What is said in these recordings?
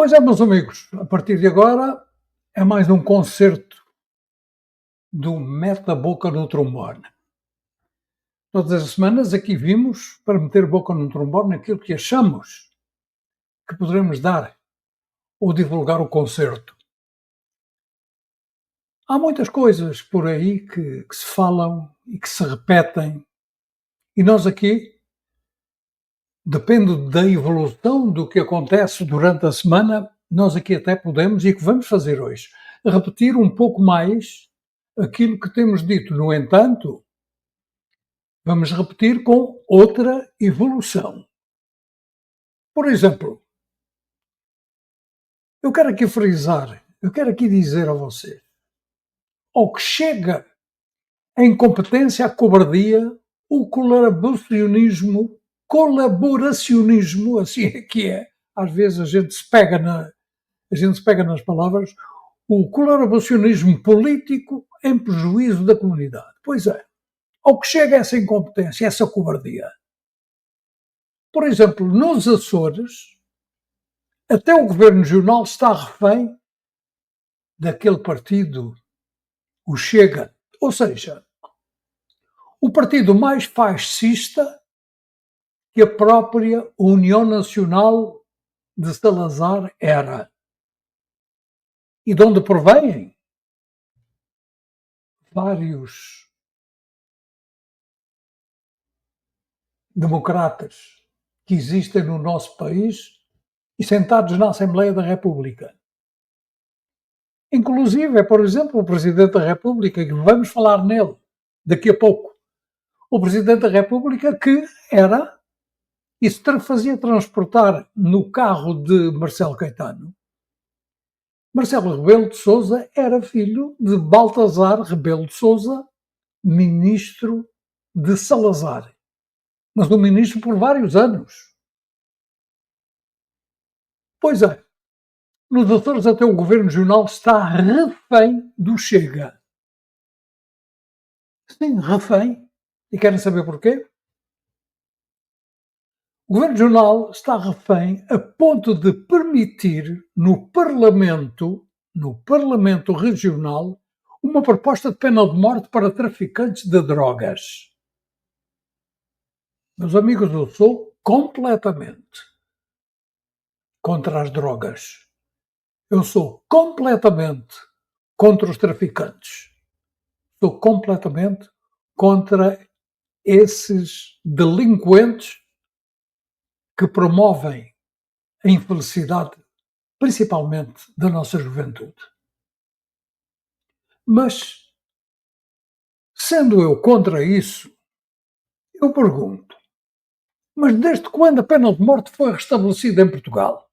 Pois é, meus amigos, a partir de agora é mais um concerto do Mete a Boca no Trombone. Todas as semanas aqui vimos para meter boca no trombone aquilo que achamos que poderemos dar ou divulgar o concerto. Há muitas coisas por aí que se falam e que se repetem, e nós aqui, depende da evolução do que acontece durante a semana, nós aqui até podemos, e que vamos fazer hoje, repetir um pouco mais aquilo que temos dito. No entanto, vamos repetir com outra evolução. Por exemplo, eu quero aqui frisar, eu quero aqui dizer a você, ao que chega a incompetência, a cobardia, o colaboracionismo, assim é que é. Às vezes a gente se pega nas palavras, o colaboracionismo político em prejuízo da comunidade. Pois é, ao que chega essa incompetência, essa cobardia. Por exemplo, nos Açores, até o governo regional está refém daquele partido, o Chega. Ou seja, o partido mais fascista que a própria União Nacional de Salazar era. E de onde provêm vários democratas que existem no nosso país e sentados na Assembleia da República. Inclusive, por exemplo, o Presidente da República, que vamos falar nele daqui a pouco. O Presidente da República que era e se fazia transportar no carro de Marcelo Caetano. Marcelo Rebelo de Sousa era filho de Baltazar Rebelo de Sousa, ministro de Salazar. Mas um ministro por vários anos. Pois é, nos Açores até o governo regional está refém do Chega. Sim, refém. E querem saber porquê? O governo regional está refém a ponto de permitir no Parlamento regional, uma proposta de pena de morte para traficantes de drogas. Meus amigos, eu sou completamente contra as drogas. Eu sou completamente contra os traficantes. Sou completamente contra esses delinquentes que promovem a infelicidade, principalmente da nossa juventude. Mas, sendo eu contra isso, eu pergunto, mas desde quando a pena de morte foi restabelecida em Portugal?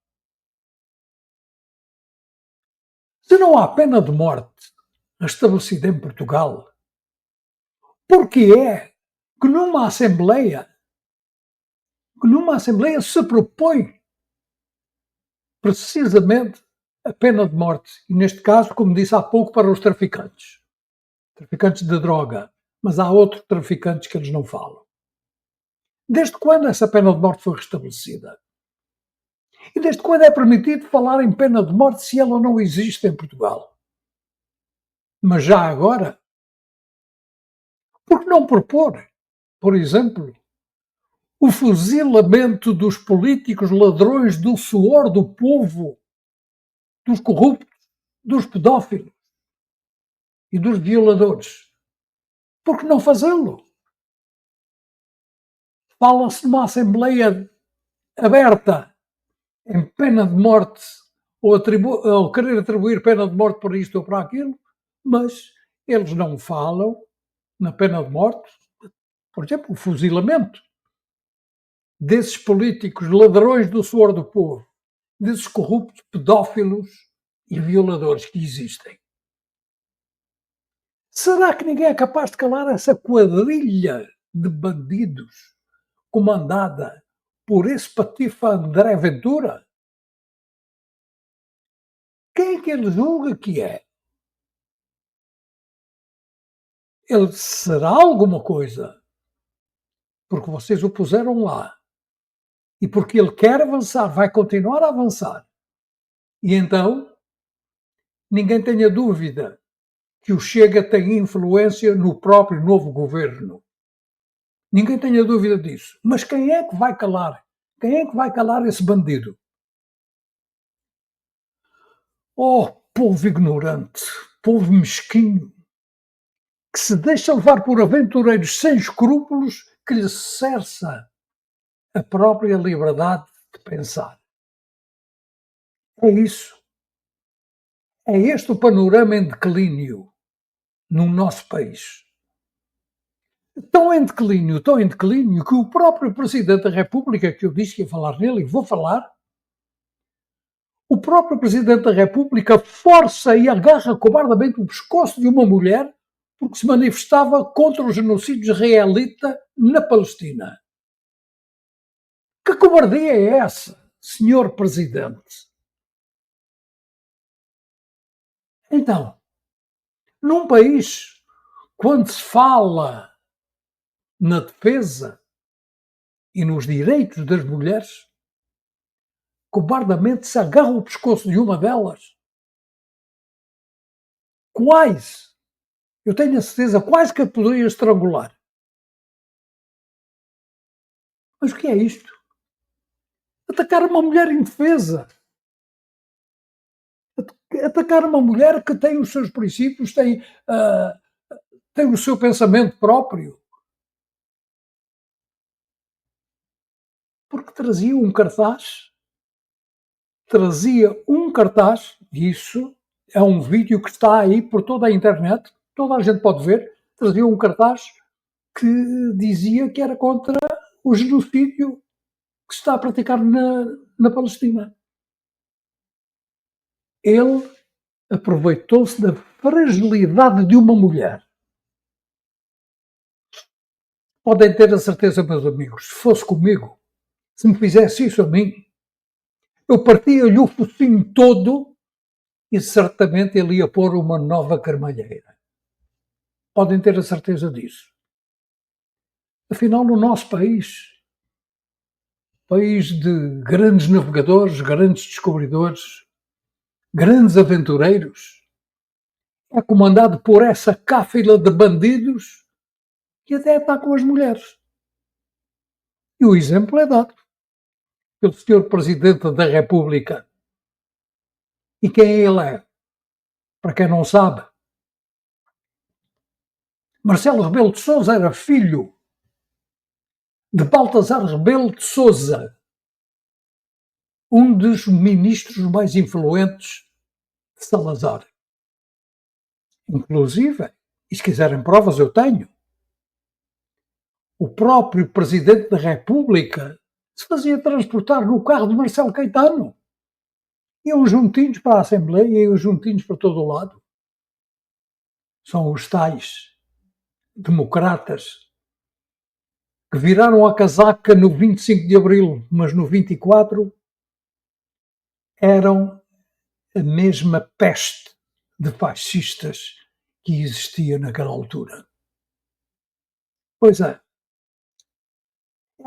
Se não há pena de morte estabelecida em Portugal, por que é que numa Assembleia se propõe precisamente a pena de morte, e neste caso, como disse há pouco, para os traficantes de droga, mas há outros traficantes que eles não falam. Desde quando essa pena de morte foi restabelecida? E desde quando é permitido falar em pena de morte se ela não existe em Portugal? Mas já agora, por que não propor, por exemplo, o fuzilamento dos políticos ladrões do suor do povo, dos corruptos, dos pedófilos e dos violadores? Por que não fazê-lo? Fala-se numa Assembleia aberta em pena de morte ou querer atribuir pena de morte para isto ou para aquilo, mas eles não falam na pena de morte, por exemplo, o fuzilamento desses políticos ladrões do suor do povo, desses corruptos, pedófilos e violadores que existem. Será que ninguém é capaz de calar essa quadrilha de bandidos comandada por esse patifa André Ventura? Quem é que ele julga que é? Ele será alguma coisa, porque vocês o puseram lá, e porque ele quer avançar, vai continuar a avançar. E então, ninguém tenha dúvida que o Chega tem influência no próprio novo governo. Ninguém tenha dúvida disso. Mas quem é que vai calar? Quem é que vai calar esse bandido? Oh, povo ignorante, povo mesquinho, que se deixa levar por aventureiros sem escrúpulos que lhe cerça a própria liberdade de pensar. É isso. É este o panorama em declínio no nosso país. Tão em declínio, que o próprio Presidente da República, que eu disse que ia falar nele, e vou falar, o próprio Presidente da República força e agarra cobardemente o pescoço de uma mulher porque se manifestava contra o genocídio israelita na Palestina. Que cobardia é essa, Senhor Presidente? Então, num país, quando se fala na defesa e nos direitos das mulheres, cobardemente se agarra o pescoço de uma delas. Quais? Eu tenho a certeza, quais que a poderia estrangular. Mas o que é isto? Atacar uma mulher indefesa. Atacar uma mulher que tem os seus princípios, tem o seu pensamento próprio. Porque trazia um cartaz, e isso é um vídeo que está aí por toda a internet, toda a gente pode ver, trazia um cartaz que dizia que era contra o genocídio que se está a praticar na Palestina. Ele aproveitou-se da fragilidade de uma mulher. Podem ter a certeza, meus amigos, se fosse comigo, se me fizesse isso a mim, eu partia-lhe o focinho todo e certamente ele ia pôr uma nova carmalheira. Podem ter a certeza disso. Afinal, no nosso país de grandes navegadores, grandes descobridores, grandes aventureiros, é comandado por essa cáfila de bandidos que até atacam as mulheres. E o exemplo é dado pelo Sr. Presidente da República. E quem ele é? Para quem não sabe, Marcelo Rebelo de Sousa era filho de Baltasar Rebelo de Sousa, um dos ministros mais influentes de Salazar. Inclusive, e se quiserem provas, eu tenho. O próprio Presidente da República se fazia transportar no carro de Marcelo Caetano. Iam juntinhos para a Assembleia, iam juntinhos para todo o lado. São os tais democratas que viraram a casaca no 25 de Abril, mas no 24 eram a mesma peste de fascistas que existia naquela altura. Pois é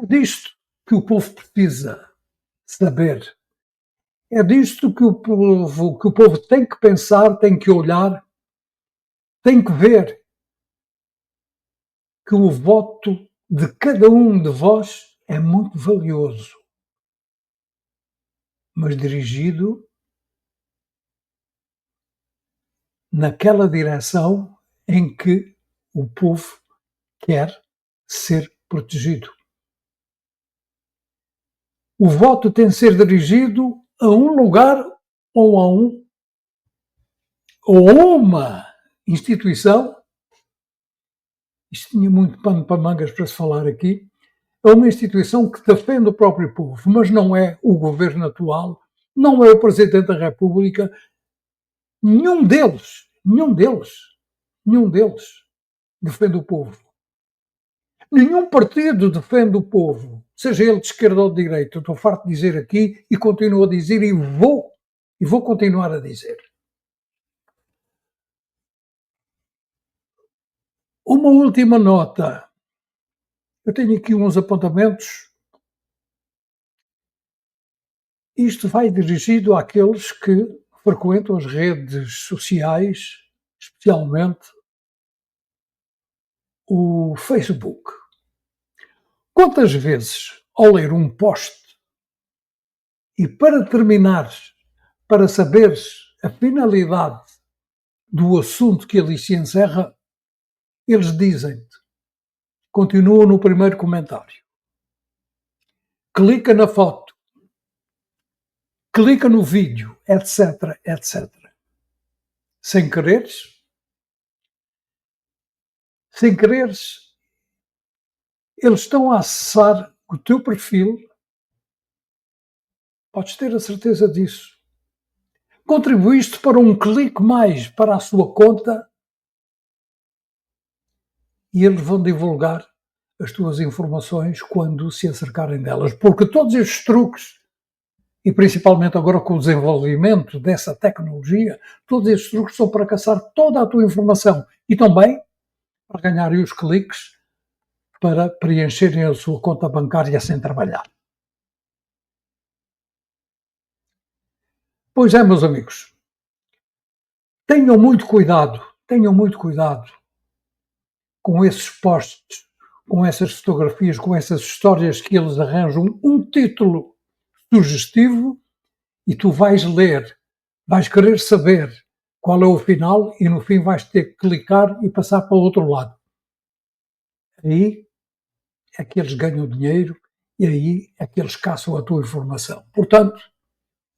disto que o povo precisa saber. É disto que o povo tem que pensar, tem que olhar, tem que ver que o voto de cada um de vós é muito valioso, mas dirigido naquela direção em que o povo quer ser protegido. O voto tem de ser dirigido a um lugar ou a uma instituição. Isto tinha muito pano para mangas para se falar aqui. É uma instituição que defende o próprio povo, mas não é o governo atual, não é o Presidente da República, nenhum deles defende o povo. Nenhum partido defende o povo, seja ele de esquerda ou de direita. Eu estou farto de dizer aqui e continuo a dizer e vou continuar a dizer. Uma última nota. Eu tenho aqui uns apontamentos Isto vai dirigido àqueles que frequentam as redes sociais, especialmente o Facebook. Quantas vezes, ao ler um post e para terminares, para saberes a finalidade do assunto que ali se encerra, eles dizem-te, continuam no primeiro comentário, clica na foto, clica no vídeo, etc, etc. Sem quereres, eles estão a acessar o teu perfil, podes ter a certeza disso. Contribuíste para um clique mais para a sua conta e eles vão divulgar as tuas informações quando se acercarem delas, porque todos estes truques, e principalmente agora com o desenvolvimento dessa tecnologia, todos estes truques são para caçar toda a tua informação e também para ganharem os cliques para preencherem a sua conta bancária sem trabalhar. Pois é, meus amigos, tenham muito cuidado com esses posts, com essas fotografias, com essas histórias que eles arranjam um título sugestivo e tu vais ler, vais querer saber qual é o final e no fim vais ter que clicar e passar para o outro lado. Aí é que eles ganham dinheiro e aí é que eles caçam a tua informação. Portanto,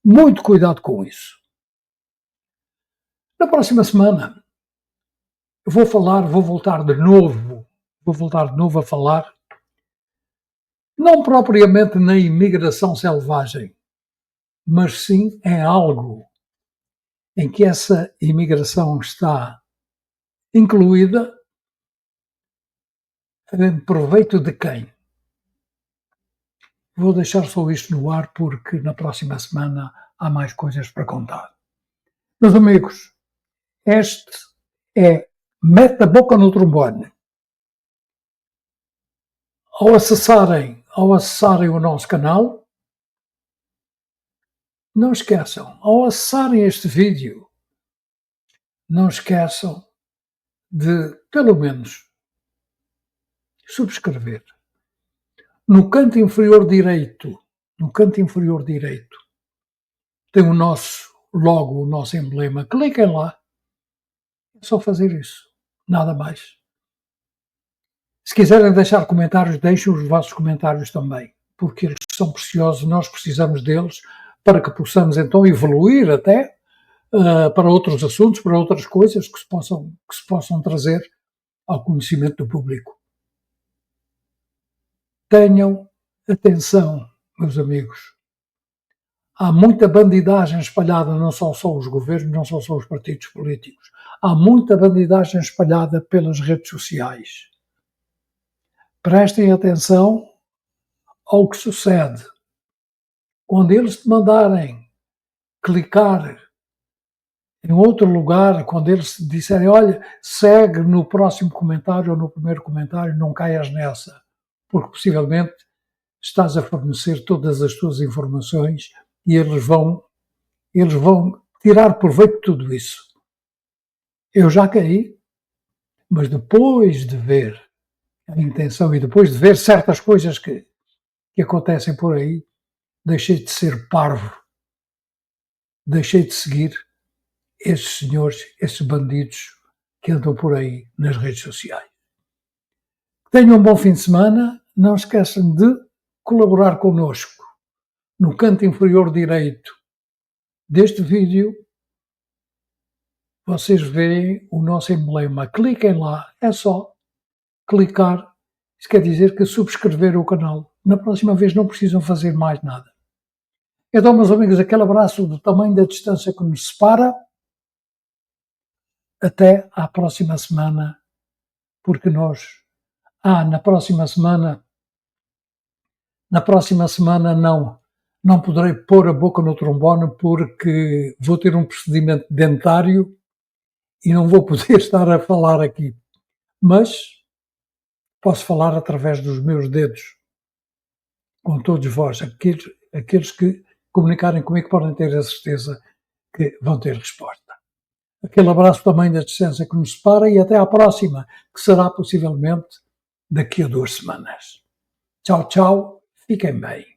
muito cuidado com isso. Na próxima semana vou voltar de novo a falar, não propriamente na imigração selvagem, mas sim em algo em que essa imigração está incluída em proveito de quem? Vou deixar só isto no ar porque na próxima semana há mais coisas para contar. Meus amigos, este é Mete a Boca no Trombone. Ao acessarem o nosso canal, não esqueçam, ao acessarem este vídeo, não esqueçam de, pelo menos, subscrever. No canto inferior direito, tem o nosso logo, o nosso emblema. Cliquem lá. É só fazer isso. Nada mais. Se quiserem deixar comentários, deixem os vossos comentários também, porque eles são preciosos, nós precisamos deles para que possamos então evoluir até para outros assuntos, para outras coisas que se possam trazer ao conhecimento do público. Tenham atenção, meus amigos. Há muita bandidagem espalhada, não são só os governos, não são só os partidos políticos. Há muita bandidagem espalhada pelas redes sociais. Prestem atenção ao que sucede. Quando eles te mandarem clicar em outro lugar, quando eles te disserem, olha, segue no próximo comentário ou no primeiro comentário, não caias nessa, porque possivelmente estás a fornecer todas as tuas informações e eles vão tirar proveito de tudo isso. Eu já caí, mas depois de ver a intenção e depois de ver certas coisas que acontecem por aí, deixei de ser parvo, deixei de seguir esses senhores, esses bandidos que andam por aí nas redes sociais. Tenham um bom fim de semana, não esqueçam de colaborar connosco. No canto inferior direito deste vídeo, vocês veem o nosso emblema. Cliquem lá, é só clicar. Isso quer dizer que subscrever o canal. Na próxima vez não precisam fazer mais nada. Então, meus amigos, aquele abraço do tamanho da distância que nos separa. Até à próxima semana, porque nós... na próxima semana não poderei pôr a boca no trombone porque vou ter um procedimento dentário e não vou poder estar a falar aqui. Mas posso falar através dos meus dedos com todos vós, aqueles que comunicarem comigo, podem ter a certeza que vão ter resposta. Aquele abraço também da distância que nos separa e até à próxima, que será possivelmente daqui a 2 semanas. Tchau, tchau, fiquem bem.